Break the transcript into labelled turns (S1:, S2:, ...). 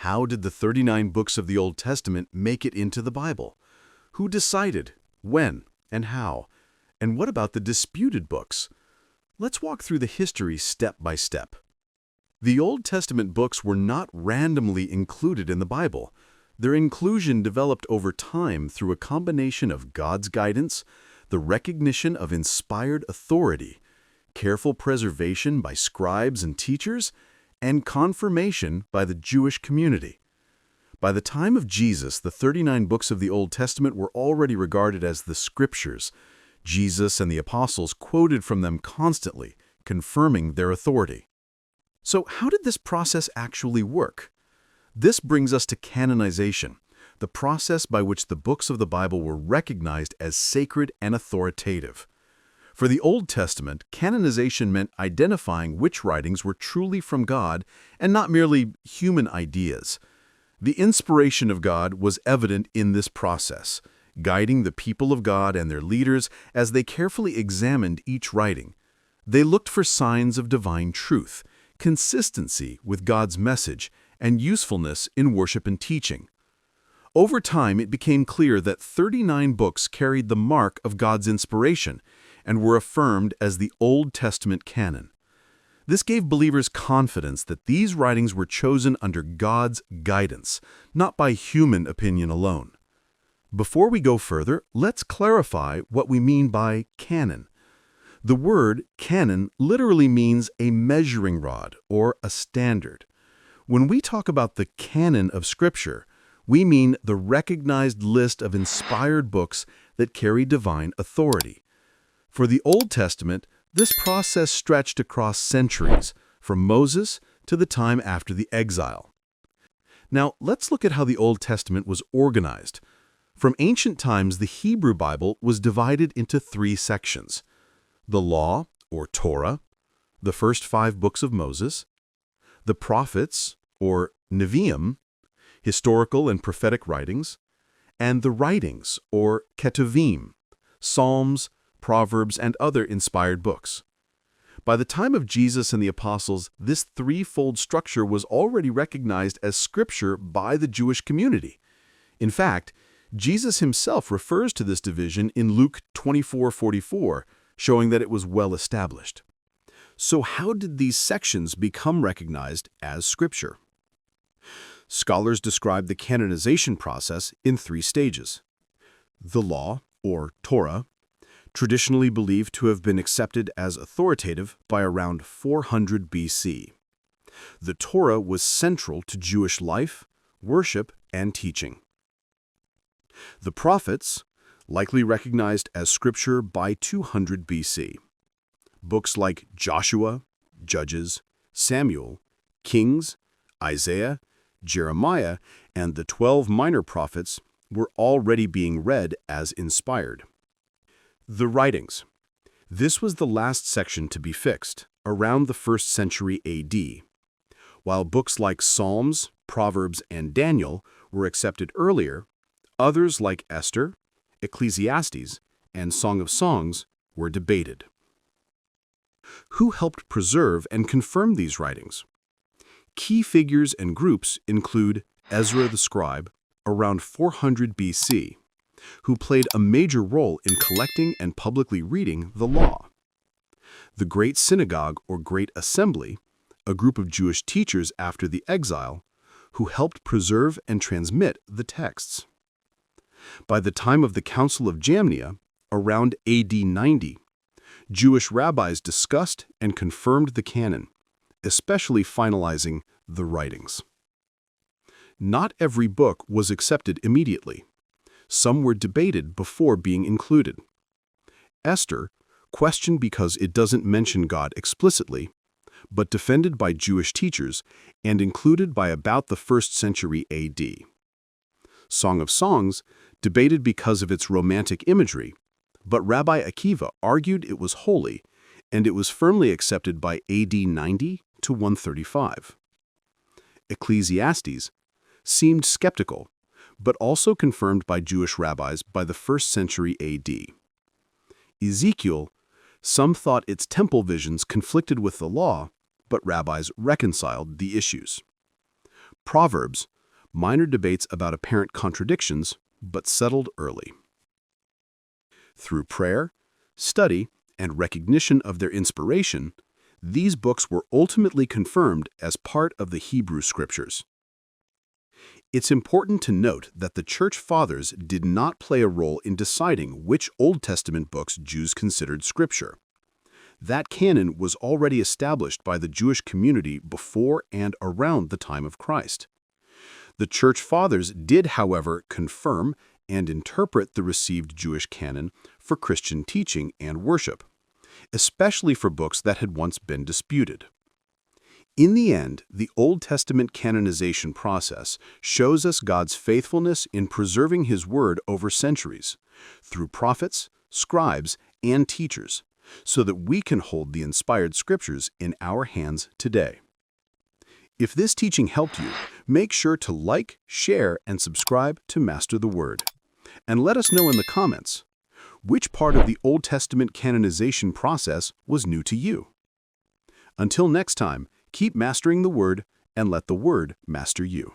S1: how did the 39 books of the Old Testament make it into the Bible? Who decided? When? And how? And what about the disputed books? Let's walk through the history step by step. The Old Testament books were not randomly included in the Bible. Their inclusion developed over time through a combination of God's guidance, the recognition of inspired authority, careful preservation by scribes and teachers, and confirmation by the Jewish community. By the time of Jesus, the 39 books of the Old Testament were already regarded as the Scriptures. Jesus and the apostles quoted from them constantly, confirming their authority. So how did this process actually work? This brings us to canonization, the process by which the books of the Bible were recognized as sacred and authoritative. For the Old Testament, canonization meant identifying which writings were truly from God and not merely human ideas. The inspiration of God was evident in this process, guiding the people of God and their leaders as they carefully examined each writing. They looked for signs of divine truth, consistency with God's message, and usefulness in worship and teaching. Over time, it became clear that 39 books carried the mark of God's inspiration and were affirmed as the Old Testament canon. This gave believers confidence that these writings were chosen under God's guidance, not by human opinion alone. Before we go further, let's clarify what we mean by canon. The word canon literally means a measuring rod or a standard. When we talk about the canon of Scripture, we mean the recognized list of inspired books that carry divine authority. For the Old Testament, this process stretched across centuries, from Moses to the time after the exile. Now, let's look at how the Old Testament was organized. From ancient times, the Hebrew Bible was divided into 3 sections: the Law, or Torah, the first 5 books of Moses, the Prophets, or Nevi'im, historical and prophetic writings, and the Writings, or Ketuvim, Psalms, Proverbs, and other inspired books. By the time of Jesus and the apostles, this threefold structure was already recognized as Scripture by the Jewish community. In fact, Jesus himself refers to this division in Luke 24:44, showing that it was well established. So how did these sections become recognized as Scripture? Scholars describe the canonization process in 3 stages. The Law, or Torah, traditionally believed to have been accepted as authoritative by around 400 BC. The Torah was central to Jewish life, worship, and teaching. The Prophets, likely recognized as Scripture by 200 BC. Books like Joshua, Judges, Samuel, Kings, Isaiah, Jeremiah, and the 12 minor prophets were already being read as inspired. The Writings. This was the last section to be fixed, around the 1st century AD. While books like Psalms, Proverbs, and Daniel were accepted earlier, others like Esther, Ecclesiastes, and Song of Songs were debated. Who helped preserve and confirm these writings? Key figures and groups include Ezra the scribe, around 400 BC, who played a major role in collecting and publicly reading the law. The Great Synagogue or Great Assembly, a group of Jewish teachers after the exile, who helped preserve and transmit the texts. By the time of the Council of Jamnia, around AD 90, Jewish rabbis discussed and confirmed the canon, especially finalizing the Writings. Not every book was accepted immediately. Some were debated before being included. Esther, questioned because it doesn't mention God explicitly, but defended by Jewish teachers and included by about the 1st century AD. Song of Songs, debated because of its romantic imagery, but Rabbi Akiva argued it was holy, and it was firmly accepted by AD 90 to 135. Ecclesiastes seemed skeptical, but also confirmed by Jewish rabbis by the 1st century AD. Ezekiel, some thought its temple visions conflicted with the law, but rabbis reconciled the issues. Proverbs, minor debates about apparent contradictions, but settled early. Through prayer, study, and recognition of their inspiration, these books were ultimately confirmed as part of the Hebrew Scriptures. It's important to note that the Church Fathers did not play a role in deciding which Old Testament books Jews considered Scripture. That canon was already established by the Jewish community before and around the time of Christ. The Church Fathers did, however, confirm and interpret the received Jewish canon for Christian teaching and worship, especially for books that had once been disputed. In the end, the Old Testament canonization process shows us God's faithfulness in preserving His Word over centuries, through prophets, scribes, and teachers, so that we can hold the inspired Scriptures in our hands today. If this teaching helped you, make sure to like, share, and subscribe to Master the Word. And let us know in the comments, which part of the Old Testament canonization process was new to you? Until next time, keep mastering the Word and let the Word master you.